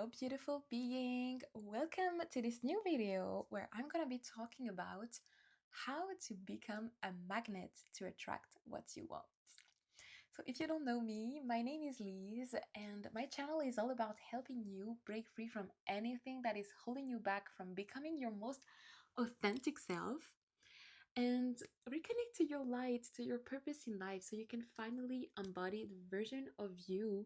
Hello, beautiful being. Welcome to this new video where I'm gonna be talking about how to become a magnet to attract what you want. So, if you don't know me, my name is Liz, and my channel is all about helping you break free from anything that is holding you back from becoming your most authentic self and reconnect to your light, to your purpose in life, so you can finally embody the version of you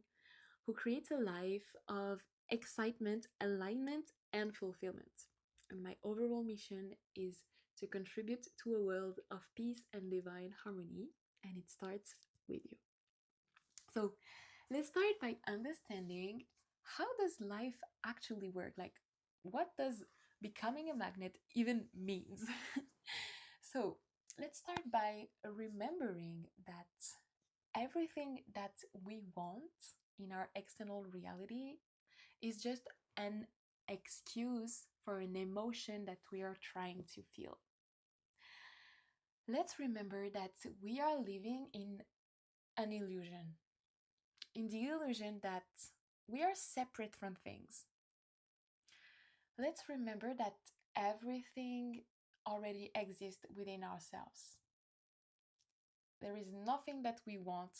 who creates a life of excitement, alignment, and fulfillment. And my overall mission is to contribute to a world of peace and divine harmony, and it starts with you. So, let's start by understanding how does life actually work? Like, what does becoming a magnet even means? So, let's start by remembering that everything that we want in our external reality is just an excuse for an emotion that we are trying to feel. Let's remember that we are living in an illusion, in the illusion that we are separate from things. Let's remember that everything already exists within ourselves. There is nothing that we want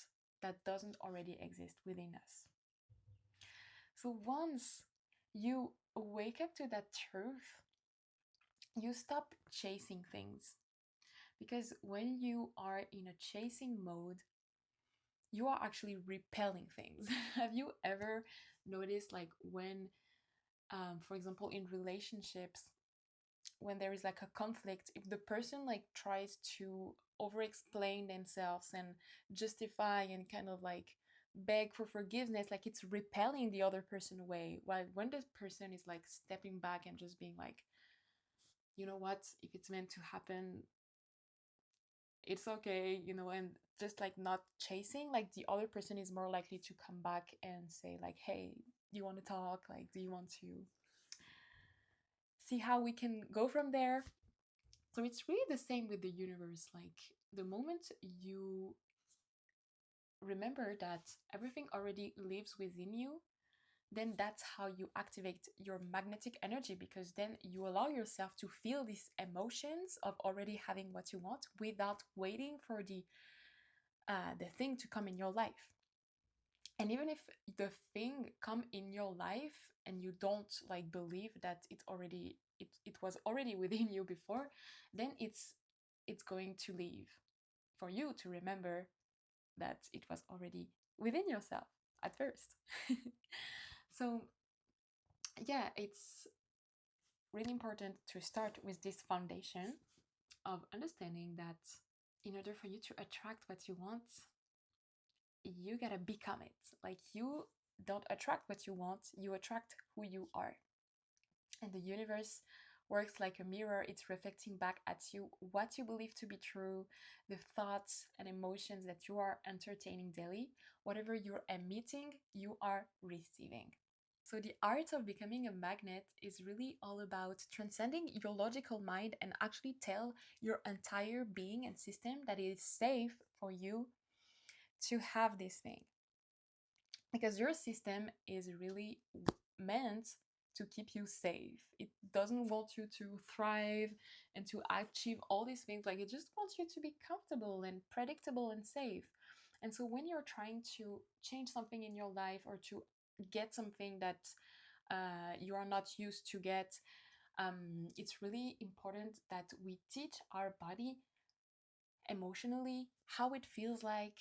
that doesn't already exist within us. So once you wake up to that truth, you stop chasing things. Because when you are in a chasing mode, you are actually repelling things. Have you ever noticed, like, when, for example, in relationships, when there is like a conflict, if the person like tries to over explain themselves and justify and kind of like beg for forgiveness, like it's repelling the other person away, while when the person is like stepping back and just being like, you know what, if it's meant to happen, it's okay, and just like not chasing, like the other person is more likely to come back and say like, hey, do you want to talk, like do you want to see how we can go from there. So it's really the same with the universe. Like the moment you remember that everything already lives within you, then that's how you activate your magnetic energy, because then you allow yourself to feel these emotions of already having what you want without waiting for the thing to come in your life. And even if the thing come in your life and you don't like believe that it was already within you before, then it's going to leave for you to remember that it was already within yourself at first. So yeah, it's really important to start with this foundation of understanding that in order for you to attract what you want, you gotta become it. Like you don't attract what you want, you attract who you are. And the universe works like a mirror. It's reflecting back at you what you believe to be true, the thoughts and emotions that you are entertaining daily. Whatever you're emitting, you are receiving. So, the art of becoming a magnet is really all about transcending your logical mind and actually tell your entire being and system that it is safe for you to have this thing. Because your system is really meant to keep you safe. It doesn't want you to thrive and to achieve all these things. Like it just wants you to be comfortable and predictable and safe. And so when you're trying to change something in your life or to get something that you are not used to get, it's really important that we teach our body emotionally how it feels like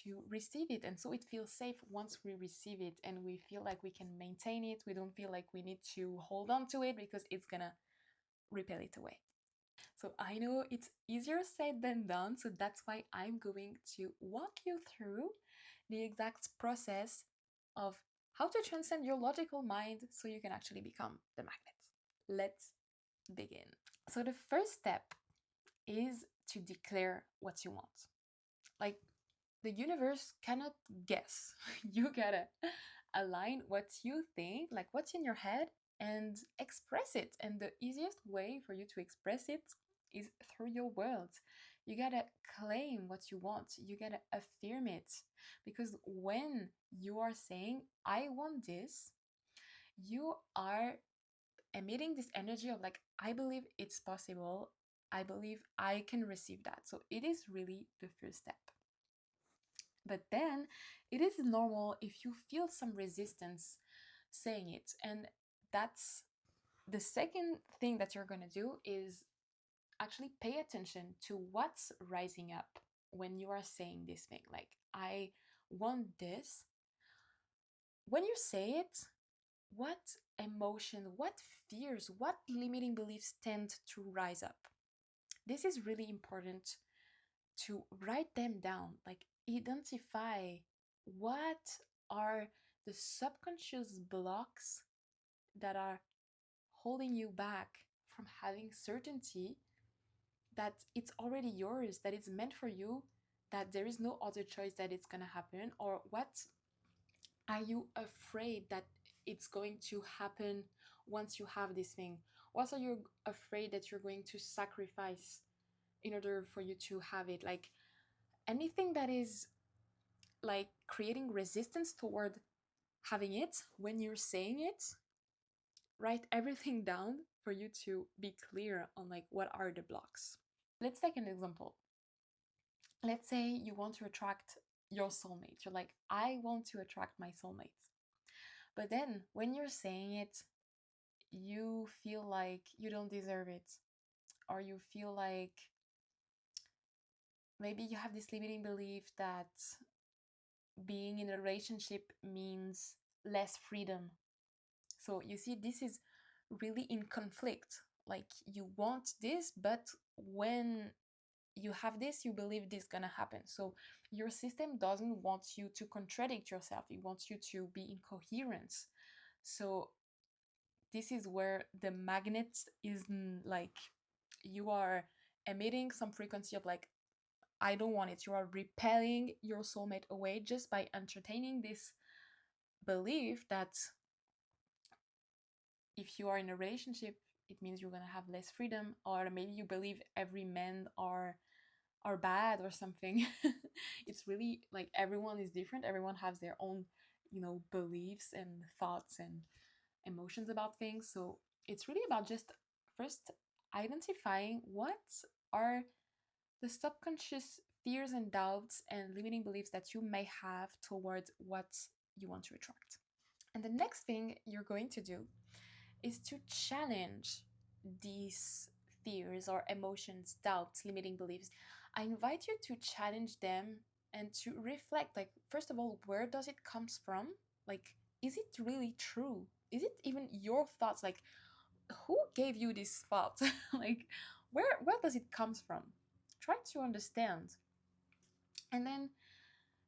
to receive it, and so it feels safe once we receive it and we feel like we can maintain it. We don't feel like we need to hold on to it because it's gonna repel it away. So I know it's easier said than done, so that's why I'm going to walk you through the exact process of how to transcend your logical mind so you can actually become the magnet. Let's begin. So the first step is to declare what you want. Like the universe cannot guess. You gotta align what you think, like what's in your head, and express it. And the easiest way for you to express it is through your words. You gotta claim what you want, you gotta affirm it. Because when you are saying, I want this, you are emitting this energy of like, I believe it's possible. I believe I can receive that. So it is really the first step. But then it is normal if you feel some resistance saying it. And that's the second thing that you're going to do is actually pay attention to what's rising up when you are saying this thing. Like, I want this. When you say it, what emotion, what fears, what limiting beliefs tend to rise up? This is really important to write them down, like identify what are the subconscious blocks that are holding you back from having certainty that it's already yours, that it's meant for you, that there is no other choice that it's going to happen, or what are you afraid that it's going to happen once you have this thing? What are you afraid that you're going to sacrifice in order for you to have it? Like anything that is like creating resistance toward having it, when you're saying it, write everything down for you to be clear on like what are the blocks. Let's take an example. Let's say you want to attract your soulmate. You're like, I want to attract my soulmate. But then when you're saying it, you feel like you don't deserve it, or you feel like maybe you have this limiting belief that being in a relationship means less freedom. So you see, this is really in conflict. Like you want this, but when you have this, you believe this gonna happen. So your system doesn't want you to contradict yourself. It wants you to be in coherence. So this is where the magnet is like you are emitting some frequency of like, I don't want it. You are repelling your soulmate away just by entertaining this belief that if you are in a relationship, it means you're gonna have less freedom, or maybe you believe every man are bad or something. It's really like everyone is different. Everyone has their own, beliefs and thoughts and emotions about things. So it's really about just first identifying what are the subconscious fears and doubts and limiting beliefs that you may have towards what you want to attract. And the next thing you're going to do is to challenge these fears or emotions, doubts, limiting beliefs. I invite you to challenge them and to reflect, like, first of all, where does it comes from? Like, is it really true? Is it even your thoughts? Like, who gave you this thought? Like, where does it comes from? Try to understand. And then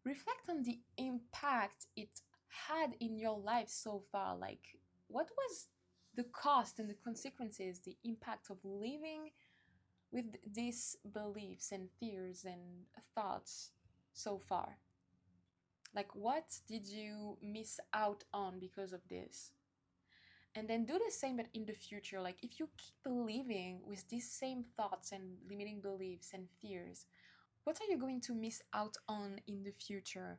reflect on the impact it had in your life so far. Like, what was the cost and the consequences, the impact of living with these beliefs and fears and thoughts so far? Like, what did you miss out on because of this? And then do the same, but in the future. Like, if you keep living with these same thoughts and limiting beliefs and fears, what are you going to miss out on in the future?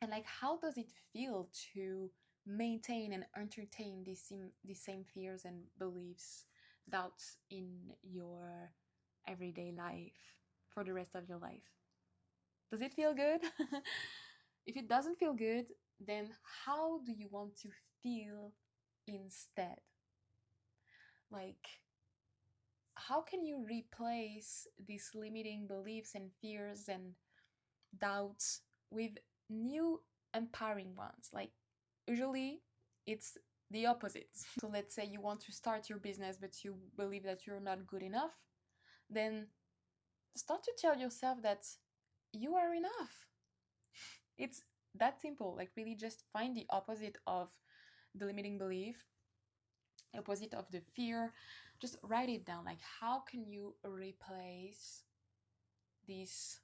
And like, how does it feel to maintain and entertain these same fears and beliefs, doubts in your everyday life for the rest of your life? Does it feel good? If it doesn't feel good, then how do you want to feel instead? Like, how can you replace these limiting beliefs and fears and doubts with new empowering ones? Like, usually it's the opposite. So let's say you want to start your business but you believe that you're not good enough, then start to tell yourself that you are enough. It's that simple. Like, really just find the opposite of the limiting belief, opposite of the fear. Just write it down. Like, how can you replace these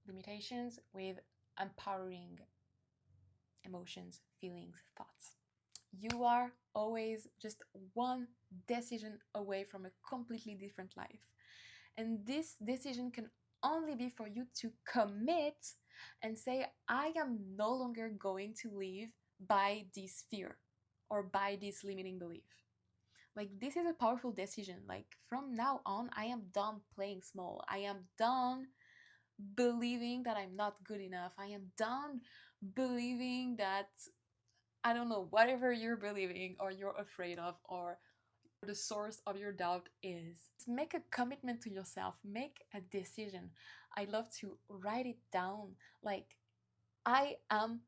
limitations with empowering emotions, feelings, thoughts? You are always just one decision away from a completely different life. And this decision can only be for you to commit and say, I am no longer going to live by this fear, or buy this limiting belief. Like, this is a powerful decision. Like, from now on, I am done playing small. I am done believing that I'm not good enough. I am done believing that, I don't know, whatever you're believing or you're afraid of or the source of your doubt is. Make a commitment to yourself, make a decision. I love to write it down. Like, I am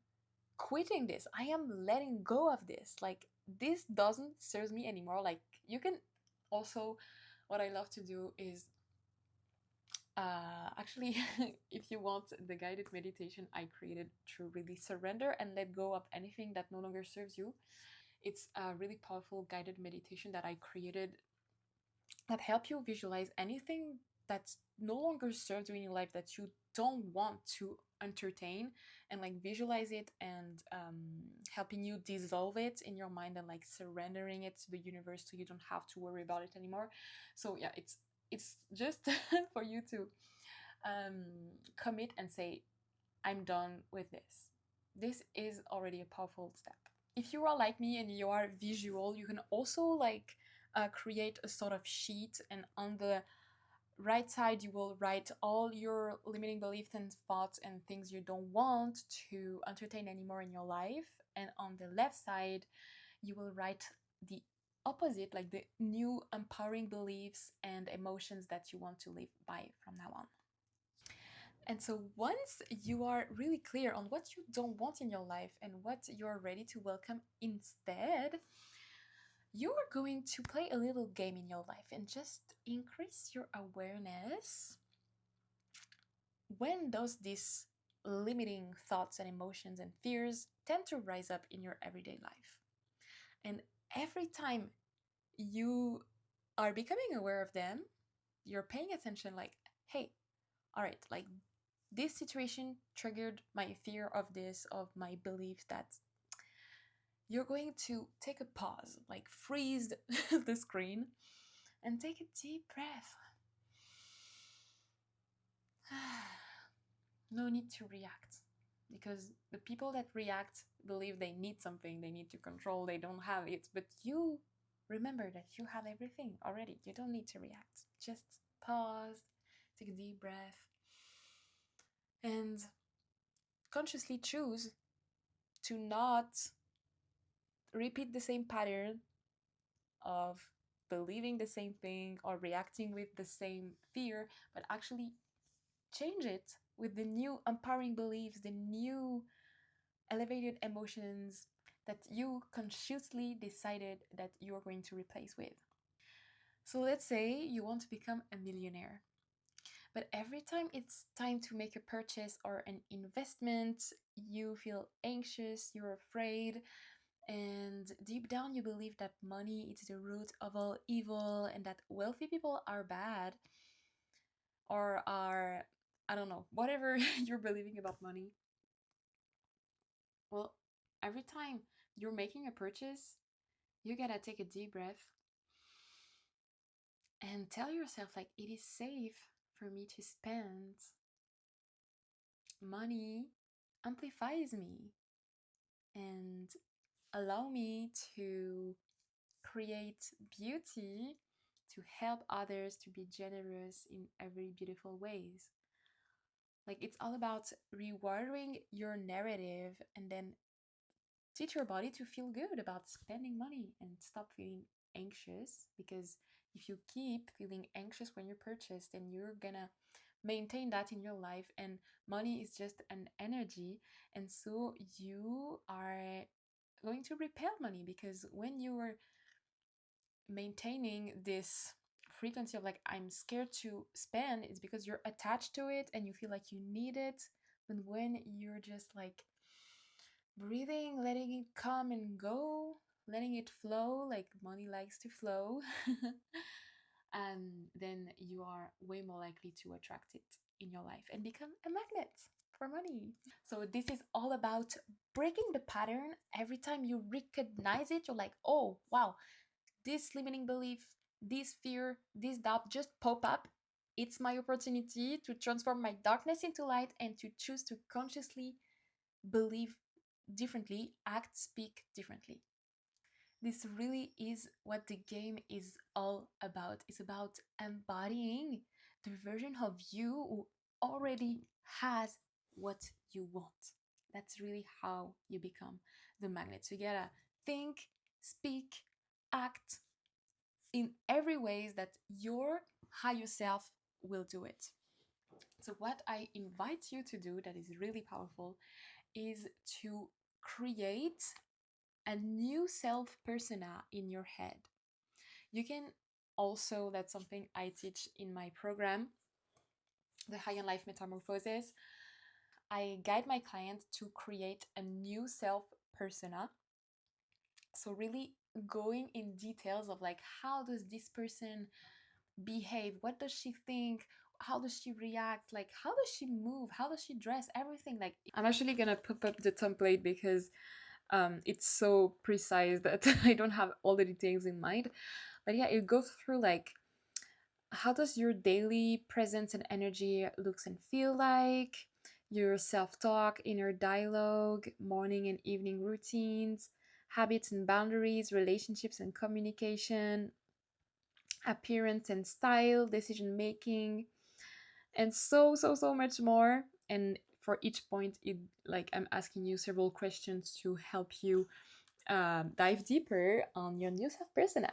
quitting this. I am letting go of this. Like, this doesn't serve me anymore. Like, you can also, what I love to do is actually, if you want the guided meditation I created to really surrender and let go of anything that no longer serves you, it's a really powerful guided meditation that I created that help you visualize anything that no longer serves you in your life that you don't want to entertain, and like visualize it and helping you dissolve it in your mind and like surrendering it to the universe so you don't have to worry about it anymore. So yeah, it's just for you to commit and say, I'm done with this. This is already a powerful step. If you are like me and you are visual, you can also like create a sort of sheet, and on the right side you will write all your limiting beliefs and thoughts and things you don't want to entertain anymore in your life, and on the left side you will write the opposite, like the new empowering beliefs and emotions that you want to live by from now on. And so once you are really clear on what you don't want in your life and what you're ready to welcome instead, you are going to play a little game in your life and just increase your awareness when does these limiting thoughts and emotions and fears tend to rise up in your everyday life. And every time you are becoming aware of them, you're paying attention, like, hey, all right, like this situation triggered my fear of this, of my belief that, you're going to take a pause, like freeze the screen and take a deep breath. No need to react, because the people that react believe they need something, they need to control, they don't have it. But you remember that you have everything already. You don't need to react. Just pause, take a deep breath, and consciously choose to not repeat the same pattern of believing the same thing or reacting with the same fear, but actually change it with the new empowering beliefs, the new elevated emotions that you consciously decided that you're going to replace with. So let's say you want to become a millionaire, but every time it's time to make a purchase or an investment, you feel anxious, you're afraid, and deep down you believe that money is the root of all evil and that wealthy people are bad or are, I don't know, whatever you're believing about money. Well, every time you're making a purchase, you gotta take a deep breath and tell yourself, like, it is safe for me to spend. Money amplifies me and allow me to create beauty, to help others, to be generous in every beautiful ways. Like, it's all about rewiring your narrative and then teach your body to feel good about spending money and stop feeling anxious, because if you keep feeling anxious when you purchase, then you're gonna maintain that in your life, and money is just an energy, and so you are going to repel money, because when you are maintaining this frequency of like, I'm scared to spend, it's because you're attached to it and you feel like you need it. But when you're just like breathing, letting it come and go, letting it flow, like money likes to flow, and then you are way more likely to attract it in your life and become a magnet for money. So this is all about breaking the pattern. Every time you recognize it, you're like, oh wow, this limiting belief, this fear, this doubt just pop up. It's my opportunity to transform my darkness into light and to choose to consciously believe differently, act, speak differently. this really is what the game is all about. It's about embodying the version of you who already has what you want. That's really how you become the magnet. So you gotta think, speak, act in every ways that your higher self will do it. So what I invite you to do that is really powerful is to create a new self persona in your head. You can also, that's something I teach in my program, the High on Life Metamorphosis. I guide my clients to create a new self persona. So really going in details of like, how does this person behave? What does she think? How does she react? Like, how does she move? How does she dress? Everything. Like, I'm actually gonna pop up the template because it's so precise that I don't have all the details in mind. But yeah, it goes through like, how does your daily presence and energy looks and feel like, your self-talk, inner dialogue, morning and evening routines, habits and boundaries, relationships and communication, appearance and style, decision making, and so much more. And for each point, it like I'm asking you several questions to help you dive deeper on your new self persona.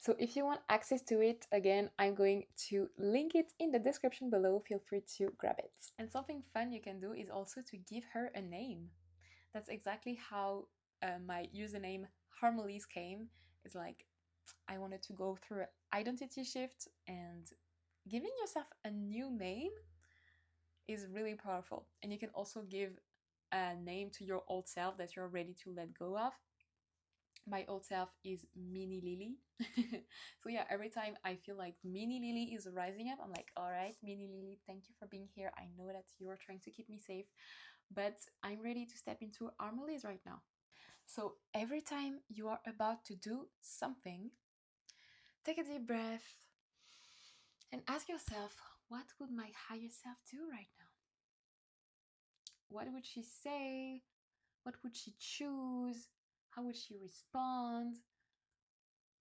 So if you want access to it, again, I'm going to link it in the description below. Feel free to grab it. And something fun you can do is also to give her a name. That's exactly how my username Harmonies came. It's like I wanted to go through an identity shift, and giving yourself a new name is really powerful. And you can also give a name to your old self that you're ready to let go of. My old self is Mini Lily. So yeah, every time I feel like Mini Lily is rising up, I'm like, all right, Mini Lily, thank you for being here. I know that you're trying to keep me safe, but I'm ready to step into Armalies right now. So every time you are about to do something, take a deep breath and ask yourself, what would my higher self do right now? What would she say? What would she choose? How would she respond?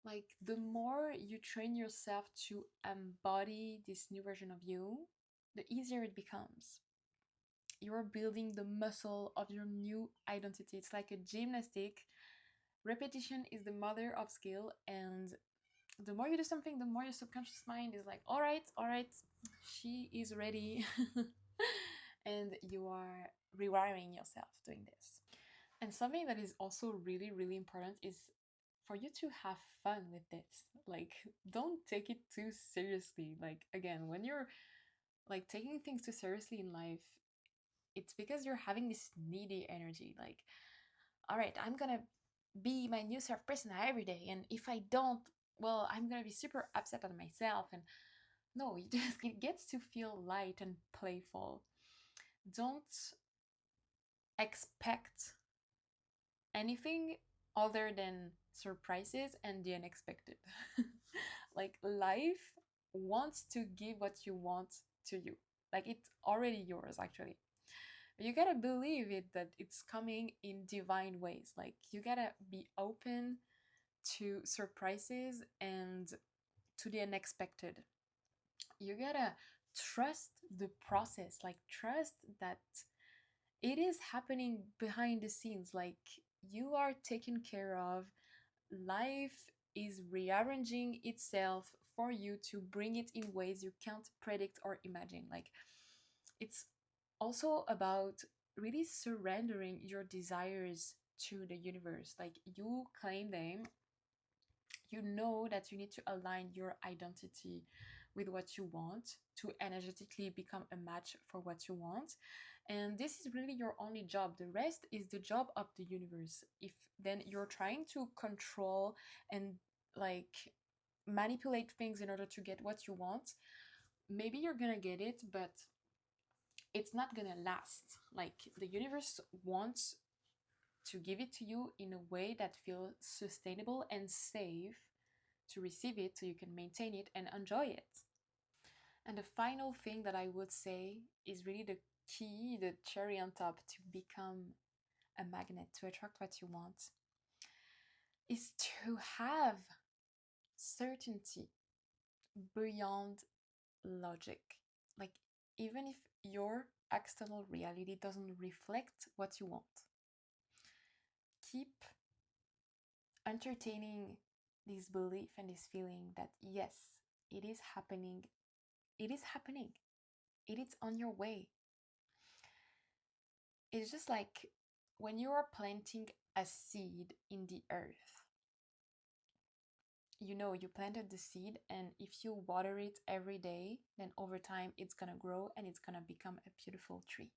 Like, the more you train yourself to embody this new version of you, the easier it becomes. You're building the muscle of your new identity. It's like a gymnastic. Repetition is the mother of skill, and the more you do something, the more your subconscious mind is like, all right, she is ready. And you are rewiring yourself doing this. And something that is also really, really important is for you to have fun with this. Like, don't take it too seriously. Like, again, when you're like taking things too seriously in life, it's because you're having this needy energy. Like, all right, I'm gonna be my new self person every day. And if I don't, well, I'm gonna be super upset at myself. And no, it gets to feel light and playful. Don't expect anything other than surprises and the unexpected. Like, life wants to give what you want to you. Like, it's already yours, actually. You gotta believe it that it's coming in divine ways. Like, you gotta be open to surprises and to the unexpected. You gotta trust the process, like, trust that it is happening behind the scenes. Like, you are taken care of. Life is rearranging itself for you to bring it in ways you can't predict or imagine. Like, it's also about really surrendering your desires to the universe. Like, you claim them, you know that you need to align your identity with what you want to energetically become a match for what you want. And this is really your only job. The rest is the job of the universe. If then you're trying to control and like manipulate things in order to get what you want, maybe you're gonna get it, but it's not gonna last. Like, the universe wants to give it to you in a way that feels sustainable and safe to receive it so you can maintain it and enjoy it. And the final thing that I would say is really the key, the cherry on top to become a magnet, to attract what you want. is to have certainty beyond logic. Like, even if your external reality doesn't reflect what you want, keep entertaining this belief and this feeling that yes, it is happening. It is happening. It is on your way. It's just like when you are planting a seed in the earth. You know, you planted the seed, and if you water it every day, then over time it's gonna grow and it's gonna become a beautiful tree.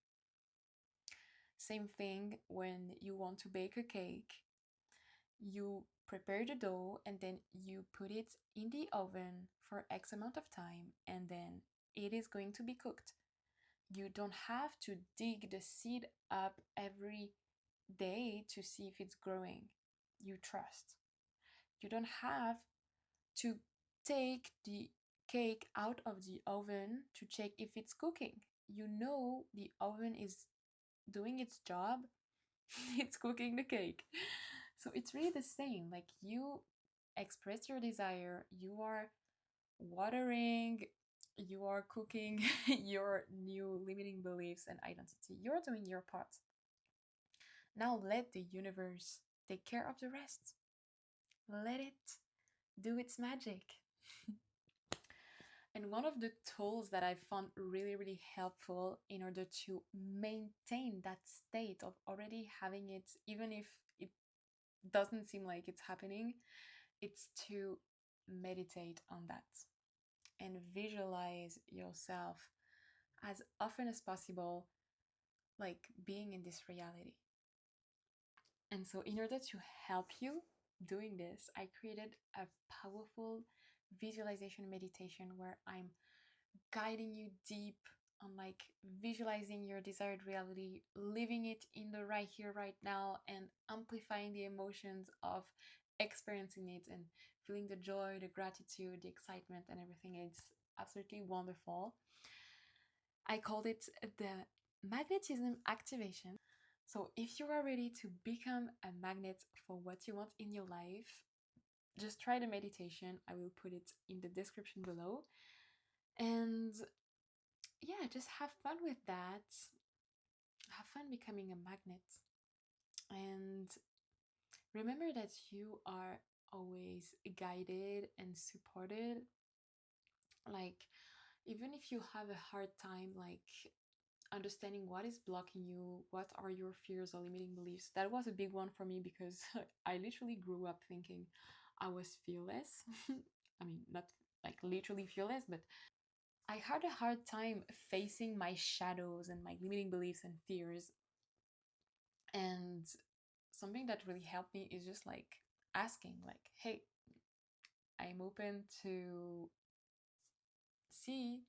Same thing when you want to bake a cake. You prepare the dough and then you put it in the oven for X amount of time, and then it is going to be cooked. You don't have to dig the seed up every day to see if it's growing. You trust. You don't have to take the cake out of the oven to check if it's cooking. You know the oven is doing its job, it's cooking the cake. So it's really the same. Like, you express your desire, you are watering, you are cooking your new limiting beliefs and identity. You're doing your part. Now let the universe take care of the rest. Let it do its magic. And one of the tools that I found really, really helpful in order to maintain that state of already having it, even if it doesn't seem like it's happening, it's to meditate on that and visualize yourself as often as possible, like being in this reality. And so, in order to help you doing this, I created a powerful visualization meditation where I'm guiding you deep on like visualizing your desired reality, living it in the right here, right now, and amplifying the emotions of experiencing it and feeling the joy, the gratitude, the excitement, and everything. It's absolutely wonderful. I called it the Magnetism Activation. So, if you are ready to become a magnet for what you want in your life, just try the meditation. I will put it in the description below. And yeah, just have fun with that. Have fun becoming a magnet. And remember that you are always guided and supported. Like, even if you have a hard time, like, understanding what is blocking you, what are your fears or limiting beliefs. That was a big one for me because I literally grew up thinking I was fearless. I mean, not like literally fearless, but I had a hard time facing my shadows and my limiting beliefs and fears. And something that really helped me is just like asking, like, hey, I'm open to see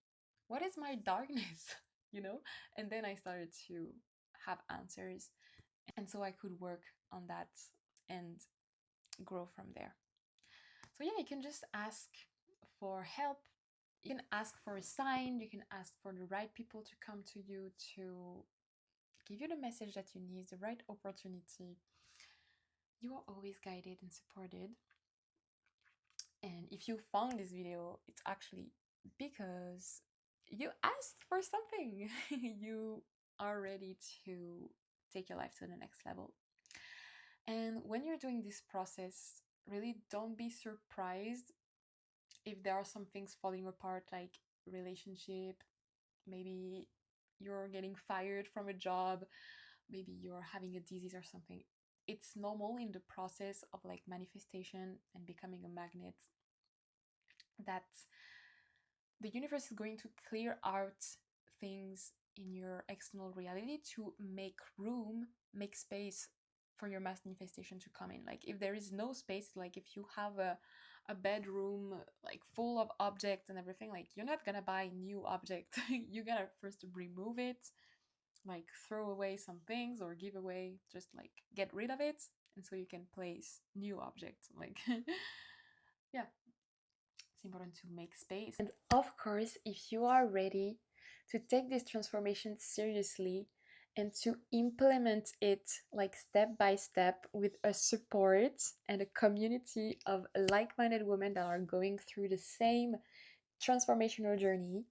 what is my darkness, you know? And then I started to have answers. And so I could work on that and grow from there. So, yeah, you can just ask for help. You can ask for a sign. You can ask for the right people to come to you to give you the message that you need, the right opportunity. You are always guided and supported. And if you found this video, it's actually because you asked for something. You are ready to take your life to the next level. And when you're doing this process, really don't be surprised if there are some things falling apart, like relationship, maybe you're getting fired from a job, maybe you're having a disease or something. It's normal in the process of like manifestation and becoming a magnet that the universe is going to clear out things in your external reality to make room, make space for your manifestation to come in. Like, if there is no space, like if you have a bedroom like full of objects and everything, like you're not gonna buy new objects. You gotta first remove it, like throw away some things or give away, just like get rid of it, and so you can place new objects. Like, yeah, it's important to make space. And of course, if you are ready to take this transformation seriously and to implement it like step by step with a support and a community of like-minded women that are going through the same transformational journey.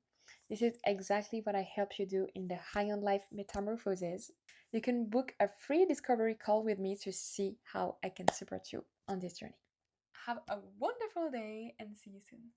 This is exactly what I help you do in the High on Life Metamorphosis. You can book a free discovery call with me to see how I can support you on this journey. Have a wonderful day and see you soon.